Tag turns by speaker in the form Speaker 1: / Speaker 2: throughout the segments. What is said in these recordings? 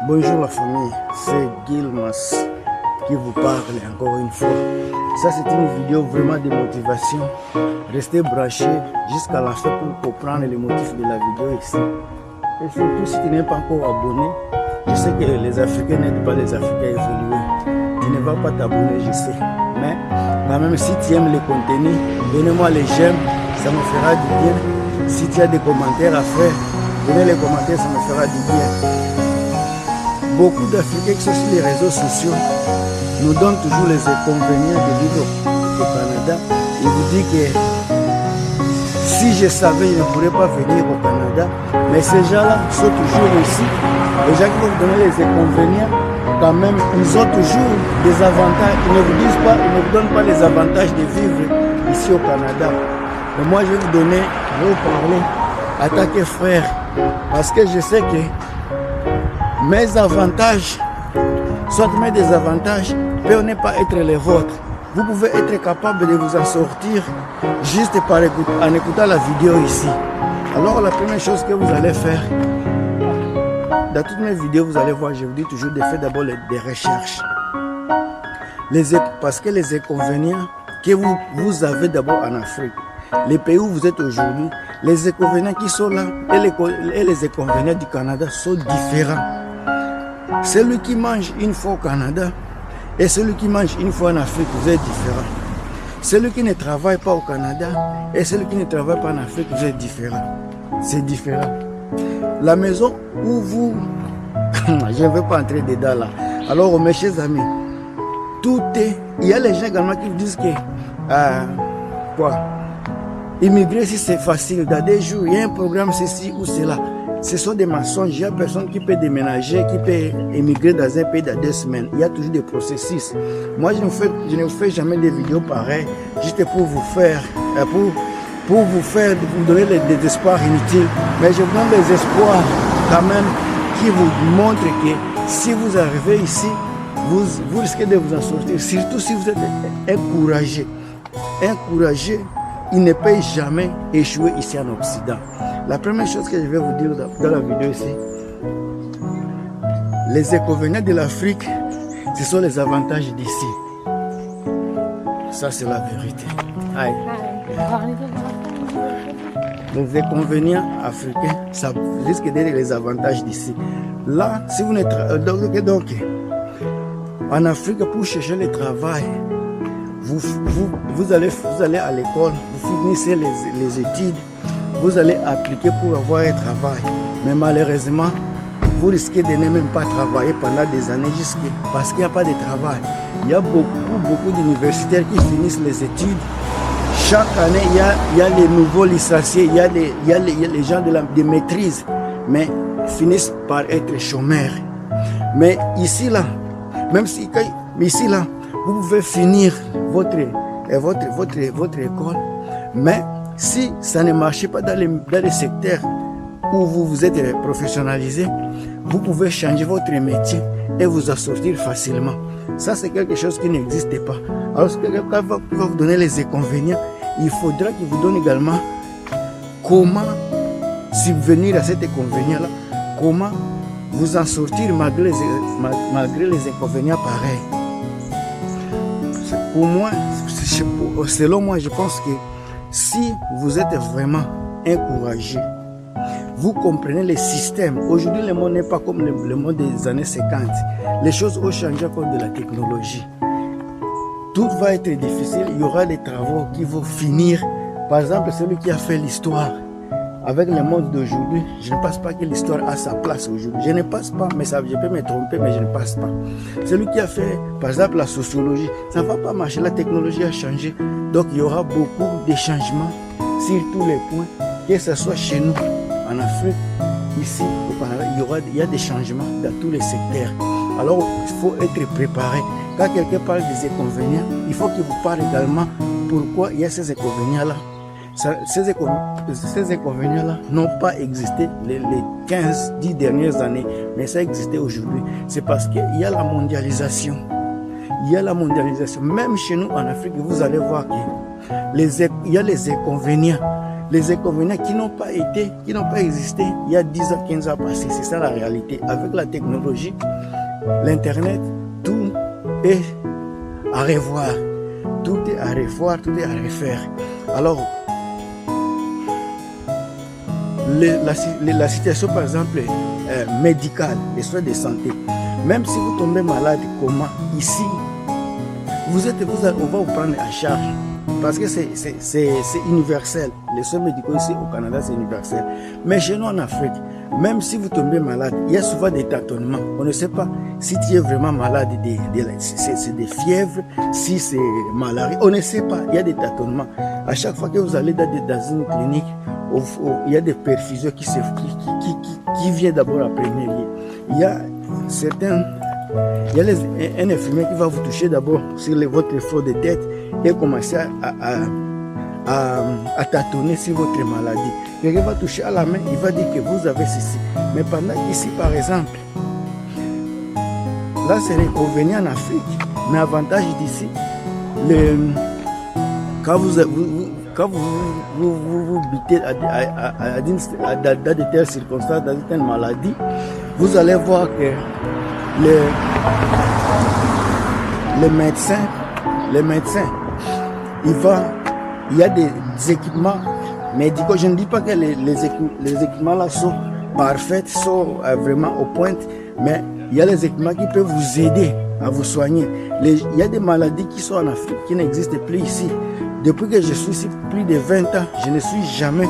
Speaker 1: Bonjour la famille, c'est Gilmas qui vous parle encore une fois. Ça c'est une vidéo vraiment de motivation. Restez branchés jusqu'à la fin pour comprendre les motifs de la vidéo ici. Et surtout si tu n'es pas encore abonné, je sais que les Africains n'aident pas les Africains évolués. Tu ne vas pas t'abonner, je sais. Mais quand même si tu aimes le contenu, donnez-moi les j'aime, ça me fera du bien. Si tu as des commentaires à faire, donnez les commentaires, ça me fera du bien. Beaucoup d'Africains qui sont sur les réseaux sociaux nous donnent toujours les inconvénients de vivre au Canada. Ils vous disent que si je savais, je ne pourrais pas venir au Canada. Mais ces gens-là sont toujours ici. Les gens qui vont vous donner les inconvénients, quand même, ils ont toujours des avantages. Ils ne vous disent pas, ils ne vous donnent pas les avantages de vivre ici au Canada. Mais moi, je vais vous donner, je vais vous parler en tant que frère. Parce que je sais que mes avantages, soit mes désavantages, peuvent ne pas être les vôtres. Vous pouvez être capable de vous en sortir juste en écoutant la vidéo ici. Alors la première chose que vous allez faire, dans toutes mes vidéos, vous allez voir, je vous dis toujours de faire d'abord des recherches. Parce que les inconvénients que vous avez d'abord en Afrique, les pays où vous êtes aujourd'hui, les inconvénients qui sont là et les inconvénients du Canada sont différents. Celui qui mange une fois au Canada et celui qui mange une fois en Afrique, vous êtes différents. Celui qui ne travaille pas au Canada et celui qui ne travaille pas en Afrique, vous êtes différents. C'est différent. La maison où vous... je ne veux pas entrer dedans là. Alors mes chers amis, tout est... Il y a les gens également qui vous disent que... immigrer si c'est facile, dans des jours, il y a un programme ceci ou cela. Ce sont des mensonges. Il y a personne qui peut déménager, qui peut émigrer dans un pays dans 2 semaines. Il y a toujours des processus. Moi, je ne vous fais jamais des vidéos pareilles, juste pour vous faire, pour vous donner des espoirs inutiles. Mais je vous donne des espoirs quand même qui vous montrent que si vous arrivez ici, vous risquez de vous en sortir. Surtout si vous êtes encouragé. Encouragé, il ne peut jamais échouer ici en Occident. La première chose que je vais vous dire dans la vidéo ici, les inconvénients de l'Afrique, ce sont les avantages d'ici. Ça, c'est la vérité. Aïe. Les inconvénients africains, ça risque d'être les avantages d'ici. Là, si vous n'êtes donc, en Afrique, pour chercher le travail, vous allez à l'école, vous finissez les études, vous allez appliquer pour avoir un travail. Mais malheureusement, vous risquez de ne même pas travailler pendant des années parce qu'il n'y a pas de travail. Il y a beaucoup d'universitaires qui finissent les études. Chaque année, il y a les nouveaux licenciés, il y a les gens de maîtrise, mais finissent par être chômeurs. Mais ici, là, vous pouvez finir votre école, mais si ça ne marche pas dans les secteurs où vous êtes professionnalisé, vous pouvez changer votre métier et vous en sortir facilement. Ça, c'est quelque chose qui n'existe pas. Alors, si quelqu'un va vous donner les inconvénients, il faudra qu'il vous donne également comment subvenir à cet inconvénient-là, comment vous en sortir malgré les inconvénients pareils. Pour moi, selon moi, je pense que si vous êtes vraiment encouragé, vous comprenez les systèmes. Aujourd'hui, le monde n'est pas comme le monde des années 50. Les choses ont changé à cause de la technologie. Tout va être difficile. Il y aura des travaux qui vont finir. Par exemple, celui qui a fait l'histoire. Avec le monde d'aujourd'hui, je ne pense pas que l'histoire a sa place aujourd'hui. Je ne pense pas, mais je peux me tromper, mais je ne pense pas. Celui qui a fait, par exemple, la sociologie, ça ne va pas marcher. La technologie a changé. Donc, il y aura beaucoup de changements sur tous les points, que ce soit chez nous, en Afrique, ici, au Canada, il y a des changements dans tous les secteurs. Alors, il faut être préparé. Quand quelqu'un parle des inconvénients, il faut qu'il vous parle également pourquoi il y a ces inconvénients-là. Ces inconvénients-là n'ont pas existé les 15-10 dernières années, mais ça existait aujourd'hui. C'est parce qu'il y a la mondialisation. Il y a la mondialisation. Même chez nous en Afrique, vous allez voir qu'il y a les inconvénients. les inconvénients qui n'ont pas existé il y a 10 ans, 15 ans passés. C'est ça la réalité. Avec la technologie, l'Internet, tout est à revoir. Tout est à revoir, tout est à refaire. Alors, la situation, par exemple, médicale, les soins de santé, même si vous tombez malade, comment ici, on va vous prendre en charge. Parce que c'est universel. Les soins médicaux ici au Canada, c'est universel. Mais chez nous en Afrique, même si vous tombez malade, il y a souvent des tâtonnements. On ne sait pas si tu es vraiment malade, c'est des fièvres, si c'est malaria. On ne sait pas, il y a des tâtonnements. À chaque fois que vous allez dans une clinique, il y a des perfuseurs qui viennent d'abord à premier lieu. Il y a un infirmier qui va vous toucher d'abord sur votre effort de tête et commencer à tâtonner sur votre maladie. Quelqu'un va toucher à la main, il va dire que vous avez ceci. Mais pendant qu'ici, par exemple, là c'est l'inconvénient en Afrique, mais l'avantage d'ici, quand vous butez dans de telles circonstances, dans de telles maladies, vous allez voir que les médecins, il y a des équipements médicaux. Je ne dis pas que les équipements là sont parfaits, sont vraiment au point, mais il y a les équipements qui peuvent vous aider à vous soigner. Il y a des maladies qui sont en Afrique qui n'existent plus ici. Depuis que je suis ici, plus de 20 ans, je ne suis jamais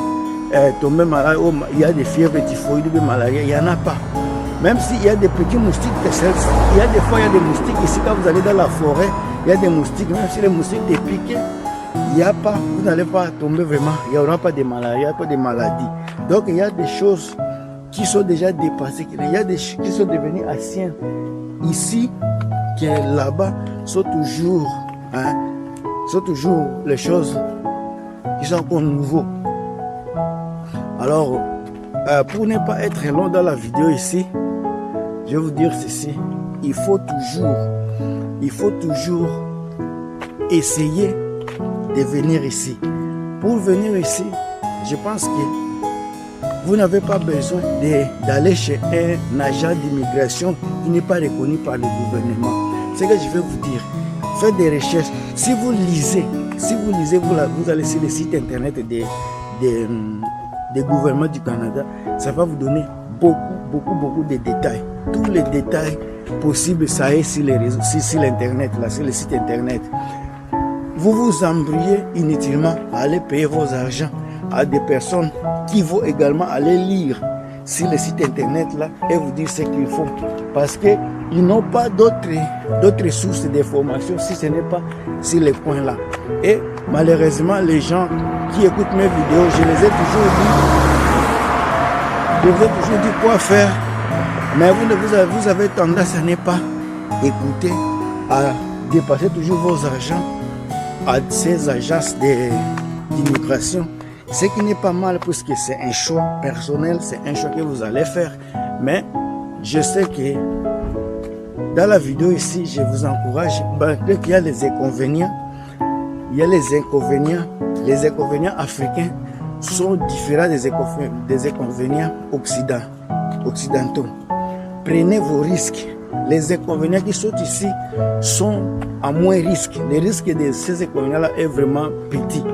Speaker 1: tombé malade. Oh, il y a des fièvres typhoïdes, des maladies, il n'y en a pas. Même s'il y a des petits moustiques, il y a des fois il y a des moustiques ici quand vous allez dans la forêt, il y a des moustiques, même si les moustiques te piquent, il n'y a pas, vous n'allez pas tomber vraiment, il n'y aura pas de maladies, il n'y a pas de maladies. Donc il y a des choses qui sont déjà dépassées, il y a des choses qui sont devenues anciennes ici, qui là-bas sont toujours les choses qui sont encore nouveaux. Alors, pour ne pas être long dans la vidéo ici, je vais vous dire ceci, il faut toujours essayer de venir ici. Pour venir ici, je pense que vous n'avez pas besoin d'aller chez un agent d'immigration qui n'est pas reconnu par le gouvernement. C'est ce que je vais vous dire. Faites des recherches. Si vous lisez, vous allez sur le site internet des gouvernements du Canada, ça va vous donner beaucoup de détails. Tous les détails possibles, ça est sur les réseaux, sur l'internet, là, sur le site internet. Vous vous embrouillez inutilement à aller payer vos argents à des personnes qui vont également aller lire sur le site internet là et vous dire ce qu'ils font. Parce qu'ils n'ont pas d'autres sources d'informations si ce n'est pas sur les points là. Et malheureusement, les gens qui écoutent mes vidéos, je les ai toujours dit quoi faire. Mais vous avez tendance à ne pas écouter, à dépasser toujours vos argents à ces agences d'immigration. Ce qui n'est pas mal puisque c'est un choix personnel, c'est un choix que vous allez faire. Mais je sais que dans la vidéo ici, je vous encourage, malgré qu'il y a les inconvénients, les inconvénients africains sont différents des inconvénients occidentaux. Prenez vos risques. Les inconvénients qui sont ici sont à moins risque. Le risque de ces inconvénients-là est vraiment petit.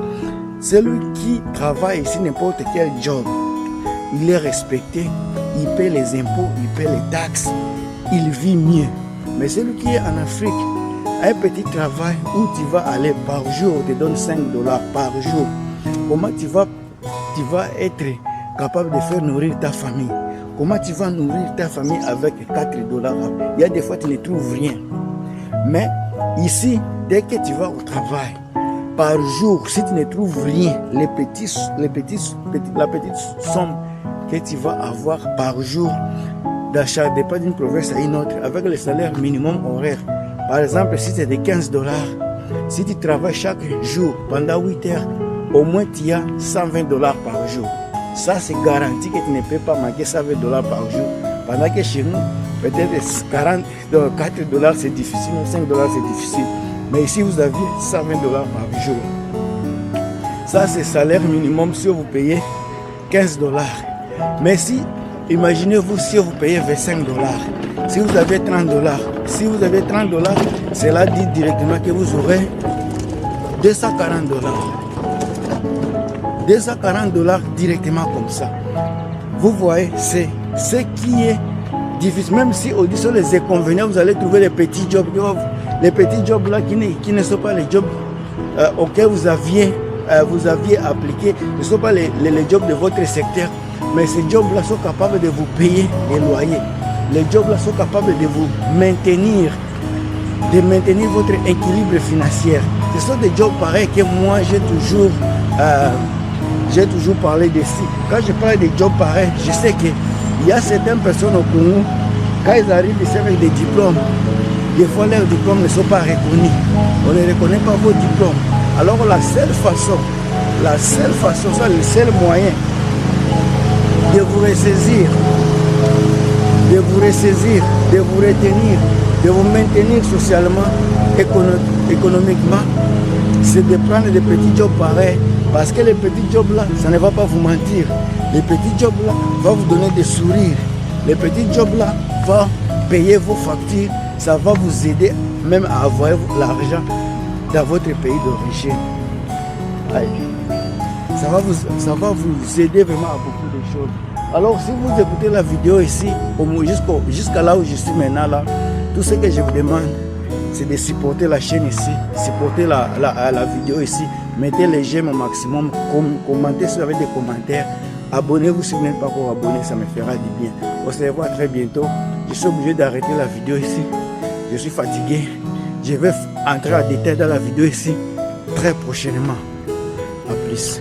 Speaker 1: Celui qui travaille ici n'importe quel job, il est respecté, il paie les impôts, il paie les taxes, il vit mieux. Mais celui qui est en Afrique, un petit travail où tu vas aller par jour, on te donne 5 $ par jour. Comment tu vas être capable de faire nourrir ta famille? Comment tu vas nourrir ta famille avec 4 $? Il y a des fois tu ne trouves rien. Mais ici, dès que tu vas au travail, par jour, si tu ne trouves rien, la petite somme que tu vas avoir par jour d'achat, dépend d'une province à une autre, avec le salaire minimum horaire. Par exemple, si c'est de 15 $, si tu travailles chaque jour pendant 8 heures, au moins tu as 120 $ par jour. Ça, c'est garanti que tu ne peux pas manquer 120 $ par jour. Pendant que chez nous, peut-être 4 $ c'est difficile, 5 $ c'est difficile. Mais ici, vous avez 120 $ par jour. Ça, c'est salaire minimum si vous payez 15 $. Mais si, imaginez-vous si vous payez 25 $. Si vous avez 30 $, si vous avez 30 $, cela dit directement que vous aurez 240 $. 240 $ directement comme ça. Vous voyez, c'est ce qui est difficile. Même si au dessus les inconvénients, vous allez trouver les petits jobs. Les petits jobs là qui ne sont pas les jobs auxquels vous aviez appliqué, ne sont pas les jobs de votre secteur. Mais ces jobs-là sont capables de vous payer les loyers. Les jobs-là sont capables de vous maintenir, votre équilibre financier. Ce sont des jobs pareils que moi j'ai toujours parlé d'ici. Quand je parle de jobs pareils, je sais qu'il y a certaines personnes au Congo, quand ils arrivent ici avec des diplômes, des fois leurs diplômes ne sont pas reconnus. On ne reconnaît pas vos diplômes. Alors la seule façon, ça le seul moyen de vous ressaisir, de vous retenir, de vous maintenir socialement, économiquement, c'est de prendre des petits jobs pareils. Parce que les petits jobs là, ça ne va pas vous mentir. Les petits jobs là vont vous donner des sourires. Les petits jobs là vont payer vos factures. Ça va vous aider même à avoir l'argent dans votre pays d'origine. Ça va vous aider vraiment à beaucoup de choses. Alors si vous écoutez la vidéo ici, jusqu'à là où je suis maintenant là, tout ce que je vous demande, c'est de supporter la chaîne ici, supporter la vidéo ici, mettez les j'aime au maximum, commentez si vous avez des commentaires, abonnez-vous si vous n'êtes pas encore abonné, ça me fera du bien. On se revoit très bientôt. Je suis obligé d'arrêter la vidéo ici, je suis fatigué. Je vais entrer en détail dans la vidéo ici très prochainement. A plus.